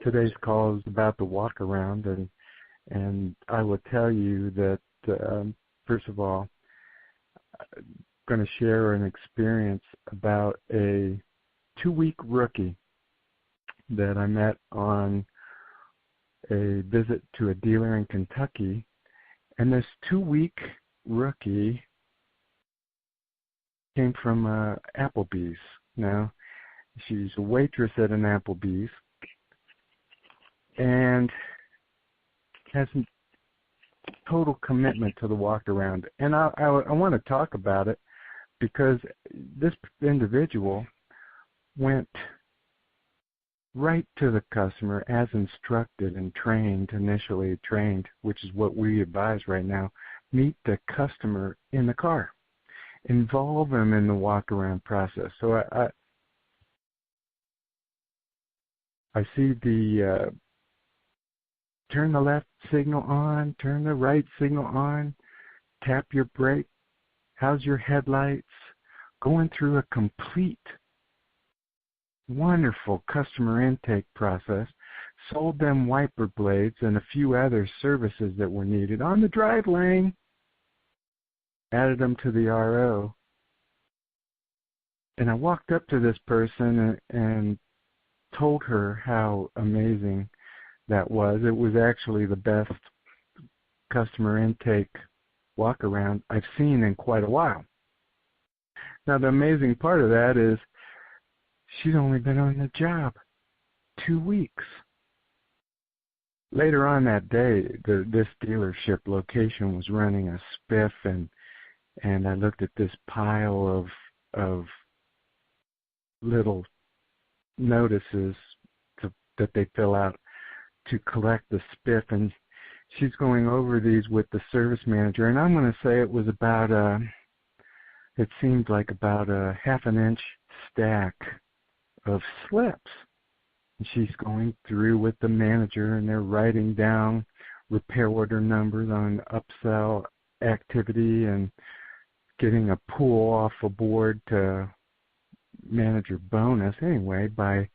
today's call is about the walk around, and I will tell you that first of all, I'm going to share an experience about a 2-week rookie that I met on a visit to a dealer in Kentucky, and this 2-week rookie came from Applebee's. Now, she's a waitress at an Applebee's and has total commitment to the walk around. And I want to talk about it because this individual went right to the customer as instructed and initially trained, which is what we advise right now. Meet the customer in the car. Involve them in the walk-around process. So I see the turn the left signal on, turn the right signal on, tap your brake, how's your headlights, going through a complete wonderful customer intake process, sold them wiper blades and a few other services that were needed on the drive lane, added them to the RO. And I walked up to this person and told her how amazing that was. It was actually the best customer intake walk around I've seen in quite a while. Now the amazing part of that is she's only been on the job 2 weeks. Later on that day, this dealership location was running a spiff, and I looked at this pile of little notices that they fill out to collect the spiff, and she's going over these with the service manager, and I'm going to say it was about it seemed like about a half an inch stack of slips. And she's going through with the manager, and they're writing down repair order numbers on upsell activity and getting a pull off a board to manager bonus. Anyway, by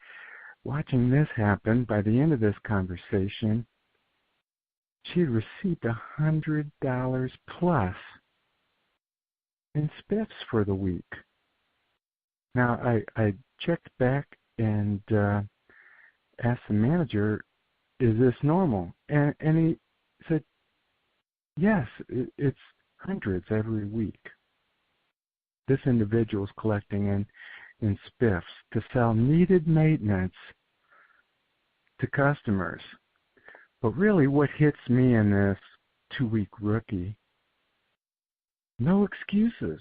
watching this happen, by the end of this conversation, she had received $100 plus in spiffs for the week. Now, I checked back and asked the manager, is this normal? And he said, yes, it's hundreds every week. This individual is collecting in spiffs to sell needed maintenance to customers. But really what hits me in this 2-week rookie, no excuses.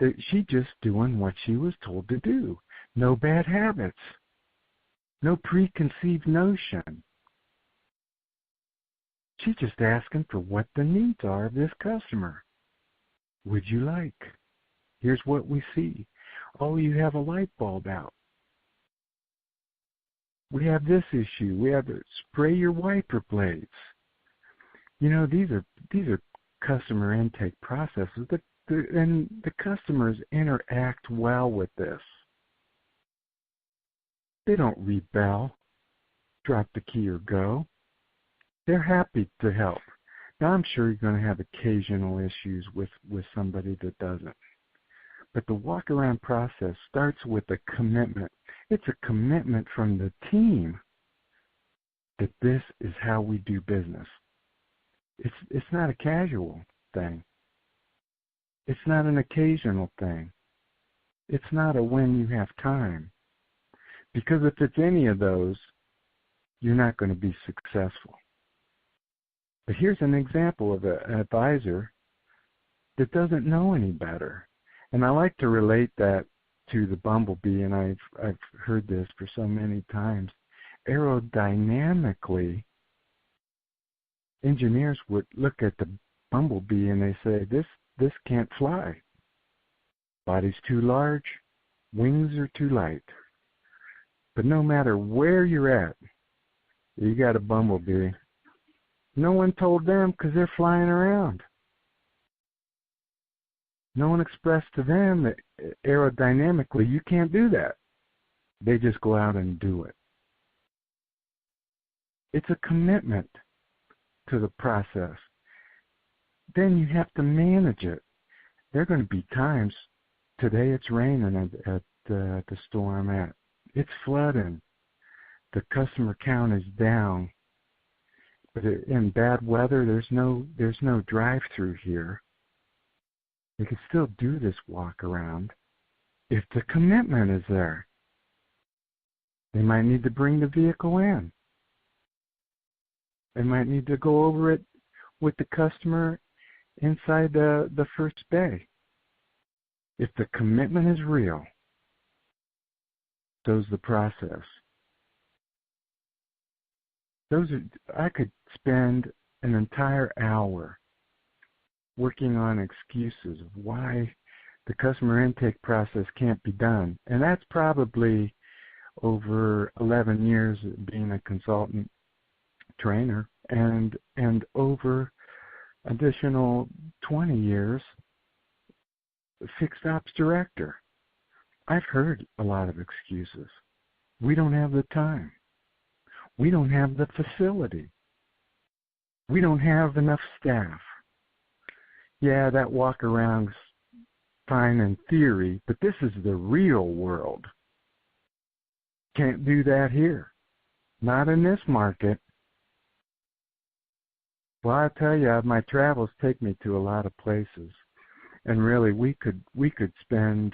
She just doing what she was told to do. No bad habits. No preconceived notion. She's just asking for what the needs are of this customer. Would you like? Here's what we see. Oh, you have a light bulb out. We have this issue. We have to spray your wiper blades. You know, these are customer intake processes, and the customers interact well with this. They don't rebel, drop the key or go. They're happy to help. Now, I'm sure you're going to have occasional issues with somebody that doesn't. But the walk-around process starts with a commitment. It's a commitment from the team that this is how we do business. It's not a casual thing. It's not an occasional thing. It's not a when you have time. Because if it's any of those, you're not going to be successful. But here's an example of an advisor that doesn't know any better. And I like to relate that to the bumblebee, and I've heard this for so many times. Aerodynamically, engineers would look at the bumblebee and they say, this can't fly. Body's too large, wings are too light. But no matter where you're at, you got a bumblebee. No one told them because they're flying around. No one expressed to them that aerodynamically you can't do that. They just go out and do it. It's a commitment to the process. Then you have to manage it. There are going to be times, today it's raining at the store I'm at. It's flooding. The customer count is down. But in bad weather, there's no drive-through here. They can still do this walk around if the commitment is there. They might need to bring the vehicle in. They might need to go over it with the customer inside the first bay. If the commitment is real, so's the process. I could spend an entire hour working on excuses of why the customer intake process can't be done. And that's probably over 11 years being a consultant trainer and over additional 20 years fixed ops director. I've heard a lot of excuses. We don't have the time. We don't have the facility. We don't have enough staff. Yeah, that walk around's fine in theory, but this is the real world. Can't do that here. Not in this market. Well, I tell you, my travels take me to a lot of places. And really, we could spend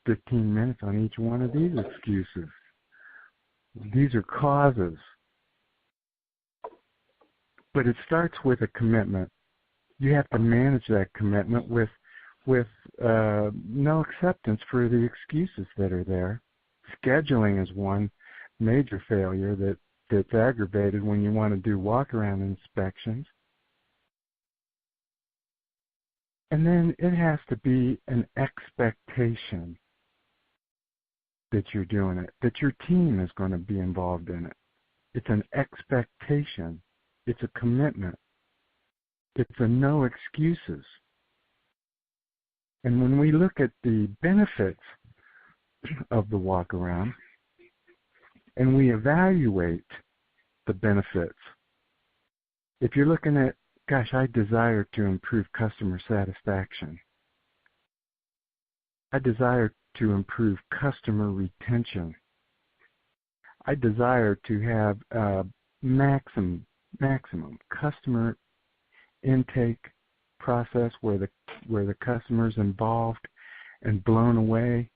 15 minutes on each one of these excuses. These are causes. But it starts with a commitment. You have to manage that commitment with no acceptance for the excuses that are there. Scheduling is one major failure that's aggravated when you want to do walk-around inspections. And then it has to be an expectation that you're doing it, that your team is going to be involved in it. It's an expectation. It's a commitment. It's a no excuses. And when we look at the benefits of the walk around and we evaluate the benefits, if you're looking at, gosh, I desire to improve customer satisfaction. I desire to improve customer retention. I desire to have maximum customer intake process where the customer's involved and blown away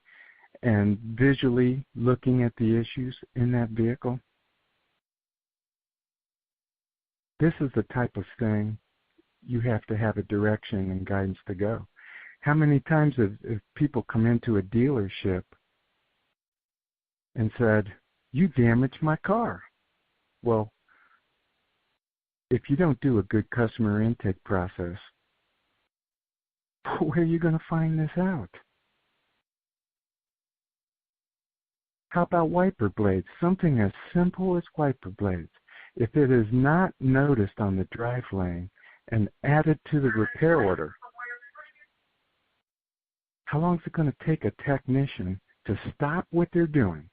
and visually looking at the issues in that vehicle. This is the type of thing you have to have a direction and guidance to go. How many times have people come into a dealership and said, "You damaged my car"? Well, if you don't do a good customer intake process, where are you going to find this out? How about wiper blades? Something as simple as wiper blades. If it is not noticed on the drive lane and added to the repair order, how long is it going to take a technician to stop what they're doing?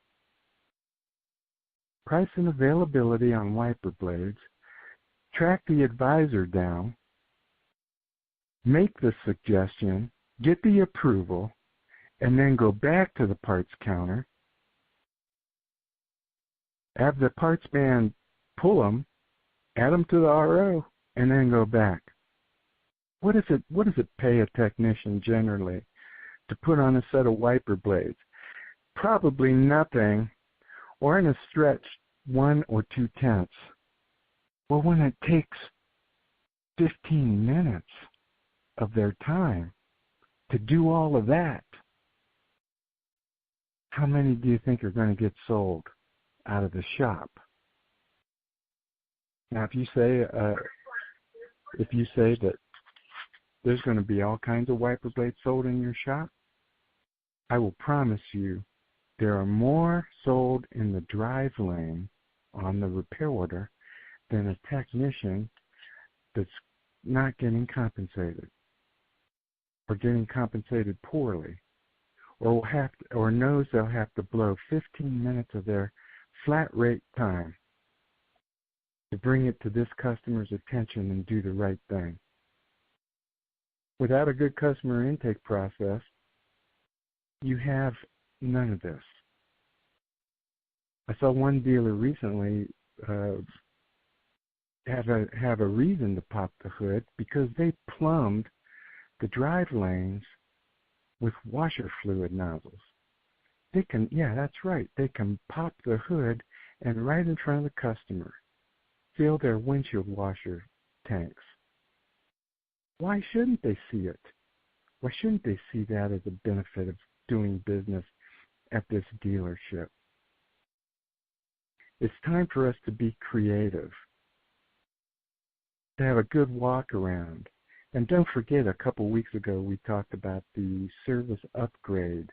Price and availability on wiper blades, track the advisor down, make the suggestion, get the approval, and then go back to the parts counter, have the parts man pull them, add them to the RO, and then go back. What does it pay a technician generally to put on a set of wiper blades? Probably nothing, or in a stretch, 1 or 2 tenths. Well, when it takes 15 minutes of their time to do all of that, how many do you think are going to get sold out of the shop? Now, if you say that there's going to be all kinds of wiper blades sold in your shop, I will promise you there are more sold in the drive lane on the repair order than a technician that's not getting compensated or getting compensated poorly or knows they'll have to blow 15 minutes of their flat rate time to bring it to this customer's attention and do the right thing. Without a good customer intake process, you have none of this. I saw one dealer recently have a reason to pop the hood because they plumbed the drive lanes with washer fluid nozzles. They can, yeah, that's right. They can pop the hood and right in front of the customer fill their windshield washer tanks. Why shouldn't they see it? Why shouldn't they see that as a benefit of doing business at this dealership? It's time for us to be creative, to have a good walk around. And don't forget, a couple weeks ago we talked about the service upgrade.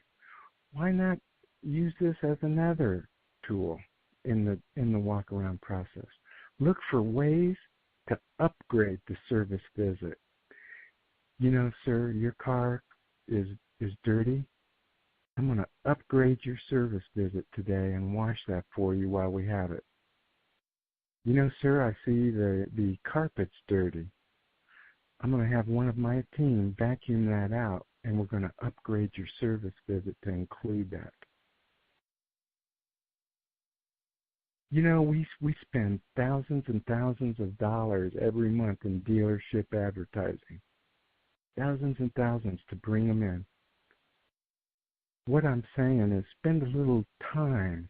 Why not use this as another tool in the walk around process? Look for ways to upgrade the service visit. You know, sir, your car is dirty. I'm going to upgrade your service visit today and wash that for you while we have it. You know, sir, I see the carpet's dirty. I'm going to have one of my team vacuum that out, and we're going to upgrade your service visit to include that. You know, we spend thousands and thousands of dollars every month in dealership advertising. Thousands and thousands to bring them in. What I'm saying is spend a little time,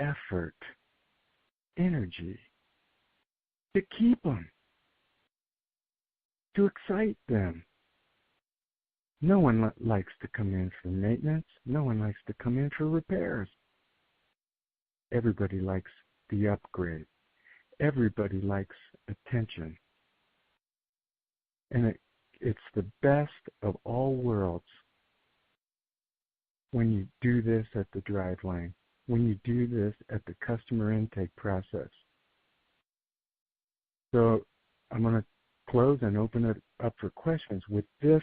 effort, energy to keep them, to excite them. No one likes to come in for maintenance. No one likes to come in for repairs. Everybody likes the upgrade. Everybody likes attention. And it's the best of all worlds when you do this at the drive lane, when you do this at the customer intake process. So I'm going to close and open it up for questions with this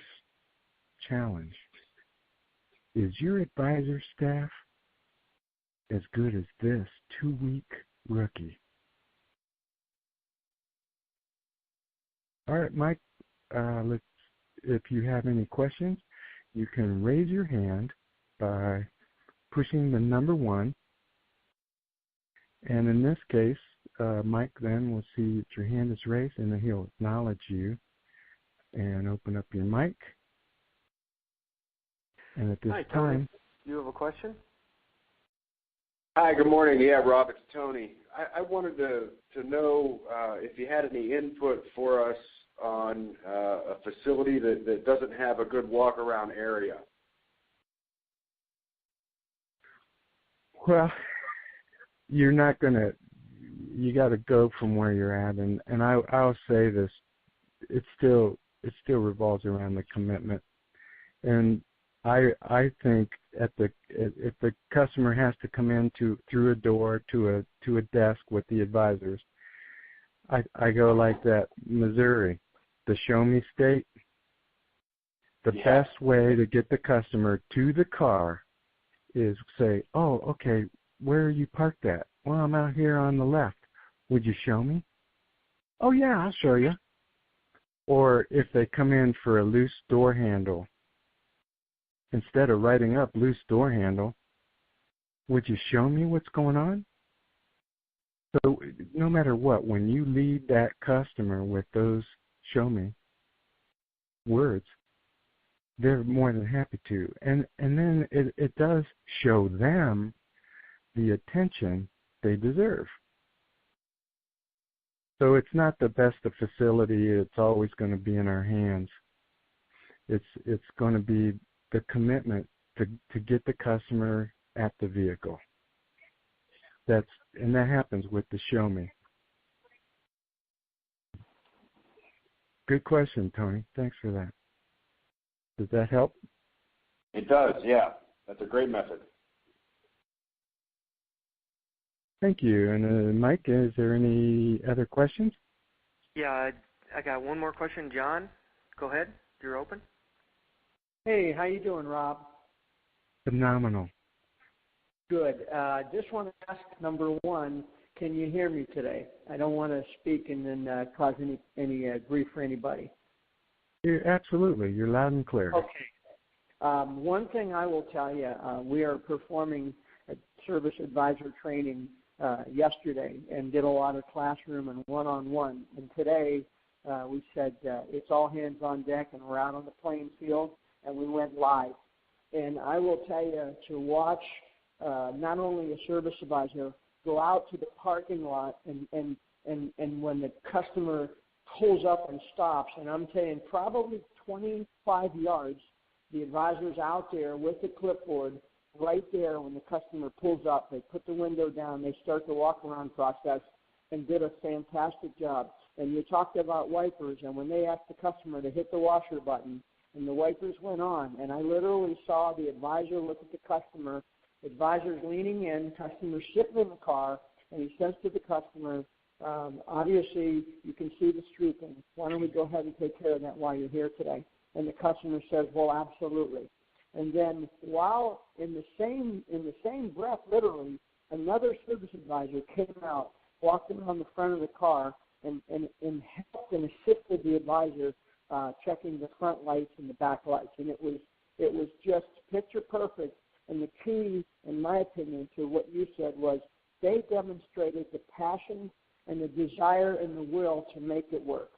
challenge. Is your advisor staff as good as this 2-week rookie? All right, Mike, if you have any questions, you can raise your hand by pushing the number 1. And in this case, Mike then will see that your hand is raised, and then he'll acknowledge you and open up your mic. And at this time... You have a question? Hi, good morning. Yeah, Rob, it's Tony. I wanted to know if you had any input for us on a facility that doesn't have a good walk-around area. Well, you're not going to, you got to go from where you're at. And I'll say this, it still revolves around the commitment. And I think if the customer has to come in through a door to a desk with the advisors, I go like that. Missouri, the show me state. The best way to get the customer to the car is say, oh, okay, where are you parked at? Well, I'm out here on the left. Would you show me? Oh, yeah, I'll show you. Or if they come in for a loose door handle, instead of writing up loose door handle, would you show me what's going on? So no matter what, when you lead that customer with those show me words, they're more than happy to. And then it does show them the attention they deserve. So it's not the best of facility. It's always going to be in our hands. It's going to be the commitment to get the customer at the vehicle. And that happens with the show me. Good question, Tony. Thanks for that. Does that help? It does, yeah. That's a great method. Thank you. And Mike, is there any other questions? Yeah, I got one more question. John, go ahead. You're open. Hey, how you doing, Rob? Phenomenal. Good. Just want to ask, number 1, Can you hear me today? I don't want to speak and then cause any grief for anybody. Absolutely. You're loud and clear. Okay. One thing I will tell you, we are performing a service advisor training yesterday and did a lot of classroom and one-on-one. And today we said it's all hands on deck, and we're out on the playing field, and we went live. And I will tell you, to watch not only a service advisor go out to the parking lot and when the customer pulls up and stops, and I'm saying probably 25 yards, the advisor's out there with the clipboard right there when the customer pulls up. They put the window down, they start the walk-around process, and did a fantastic job. And you talked about wipers, and when they asked the customer to hit the washer button, and the wipers went on, and I literally saw the advisor look at the customer, advisor's leaning in, customer sitting in the car, and he says to the customer, obviously you can see the streaking. Why don't we go ahead and take care of that while you're here today? And the customer says, well, absolutely. And then while in the same breath, literally, another service advisor came out, walked around the front of the car, and helped and assisted the advisor checking the front lights and the back lights. And it was just picture perfect. And the key, in my opinion, to what you said was they demonstrated the passion and the desire and the will to make it work.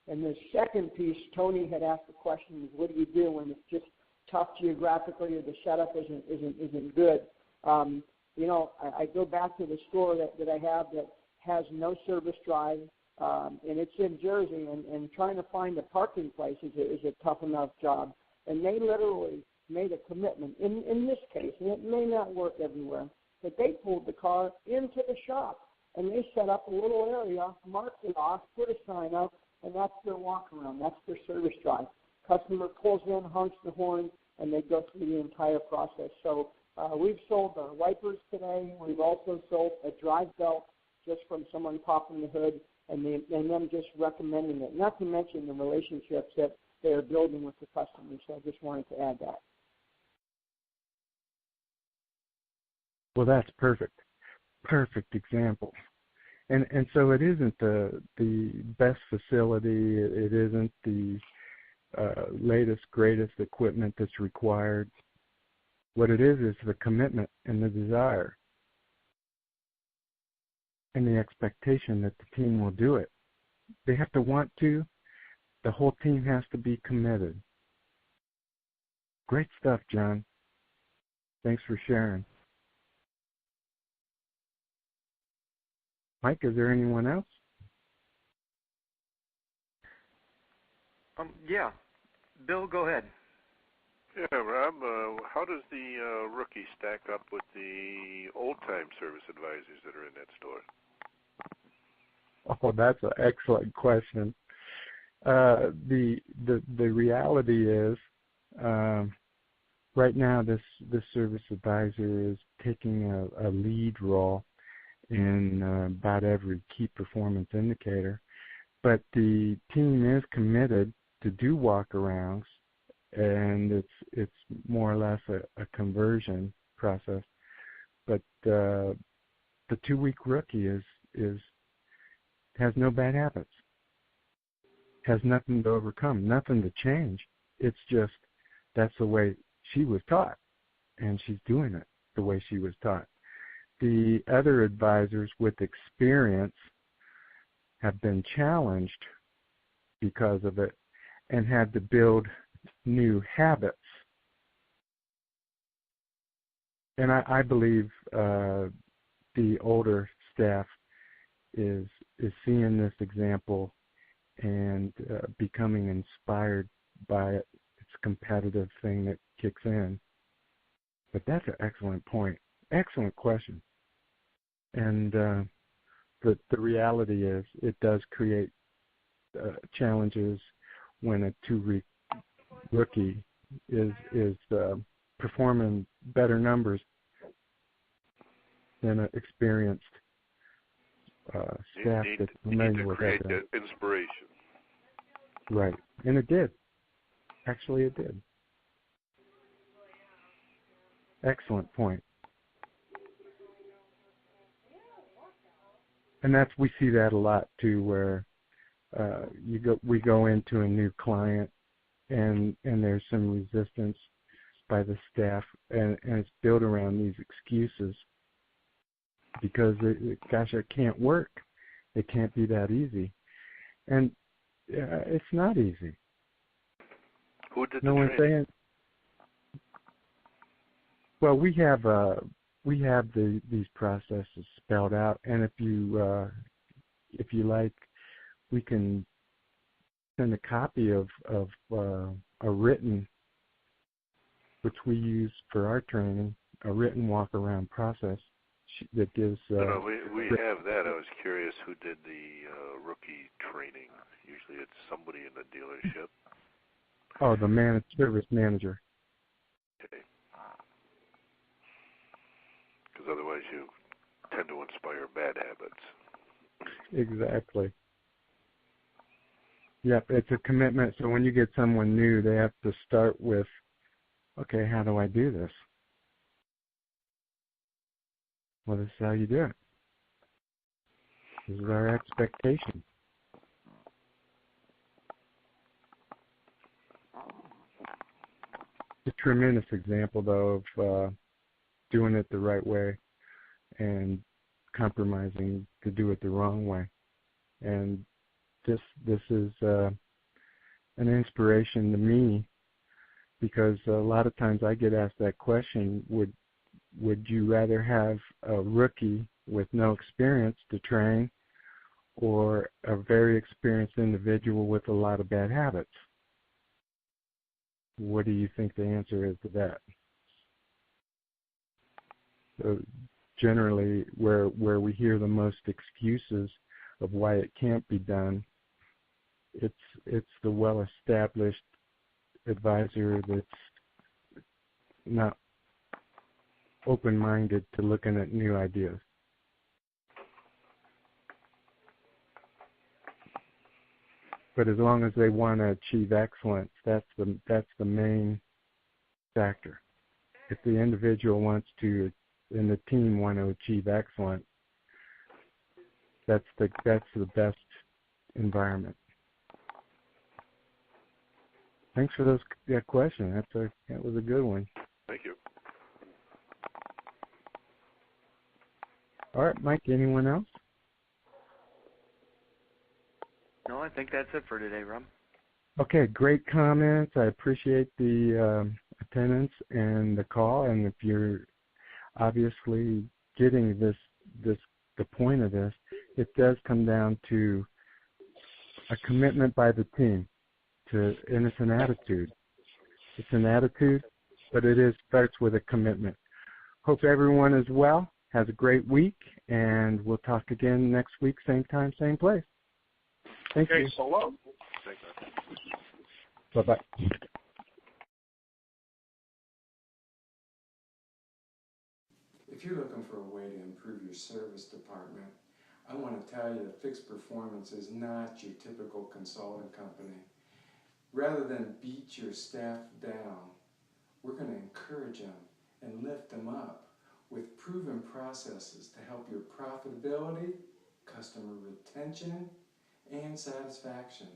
And the second piece, Tony had asked the question, what do you do when it's just tough geographically or the setup isn't good? I go back to the store that I have that has no service drive, and it's in Jersey, and trying to find a parking place is a tough enough job. And they literally made a commitment in this case, and it may not work everywhere, but they pulled the car into the shop, and they set up a little area, marked it off, put a sign up, and that's their walk-around. That's their service drive. Customer pulls in, honks the horn, and they go through the entire process. So we've sold our wipers today. We've also sold a drive belt just from someone popping the hood and them just recommending it, not to mention the relationships that they are building with the customers. So I just wanted to add that. Well, that's perfect. Perfect example. And so it isn't the best facility. It isn't the latest, greatest equipment that's required. What it is the commitment and the desire and the expectation that the team will do it. They have to want to. The whole team has to be committed. Great stuff, John. Thanks for sharing. Mike, is there anyone else? Yeah. Bill, go ahead. Yeah, Rob, how does the rookie stack up with the old-time service advisors that are in that store? Oh, that's an excellent question. The reality is, right now this service advisor is taking a lead role in about every key performance indicator, but the team is committed to do walk-arounds, and it's more or less a conversion process. But the 2-week rookie has no bad habits, has nothing to overcome, nothing to change. It's just that's the way she was taught, and she's doing it the way she was taught. The other advisors with experience have been challenged because of it and had to build new habits. And I believe the older staff is seeing this example and becoming inspired by it. It's a competitive thing that kicks in. But that's an excellent point. Excellent question. And the reality is it does create challenges when a 2-week rookie is performing better numbers than an experienced staff that's familiar with that. You need to create that inspiration. Right. And it did. Actually, it did. Excellent point. we see that a lot too, where we go into a new client and there's some resistance by the staff, and it's built around these excuses because gosh, it can't work. It can't be that easy, and it's not easy. Who did no the one's training? saying. Well, we have these processes spelled out, and if you like, we can send a copy of a written, which we use for our training, a written walk-around process that gives. No, we have that. I was curious who did the rookie training. Usually, it's somebody in the dealership. Oh, the service manager. Okay. Because otherwise, you tend to inspire bad habits. Exactly. Yep, it's a commitment. So when you get someone new, they have to start with, okay, how do I do this? Well, this is how you do it. This is our expectation. It's a tremendous example, though, of doing it the right way and compromising to do it the wrong way. And this is an inspiration to me, because a lot of times I get asked that question, would you rather have a rookie with no experience to train or a very experienced individual with a lot of bad habits? What do you think the answer is to that? So generally, where we hear the most excuses of why it can't be done, it's the well-established advisor that's not open-minded to looking at new ideas. But as long as they want to achieve excellence, that's the main factor. If the individual wants to, and the team want to achieve excellence, that's the best environment. Thanks for that question. That was a good one. Thank you. All right, Mike. Anyone else? No, I think that's it for today, Rob. Okay, great comments. I appreciate the attendance and the call. And if you're obviously getting the point of this, it does come down to a commitment by the team and it's an attitude. It's an attitude, but it starts with a commitment. Hope everyone is well, has a great week, and we'll talk again next week, same time, same place. Thank you. So long. Thanks, man. Bye-bye. If you're looking for a way to improve your service department, I want to tell you that Fixed Performance is not your typical consulting company. Rather than beat your staff down, we're going to encourage them and lift them up with proven processes to help your profitability, customer retention, and satisfaction.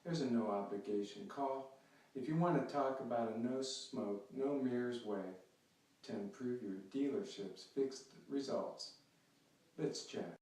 There's a no obligation call if you want to talk about a no smoke, no mirrors way to improve your dealership's fixed results. Let's chat.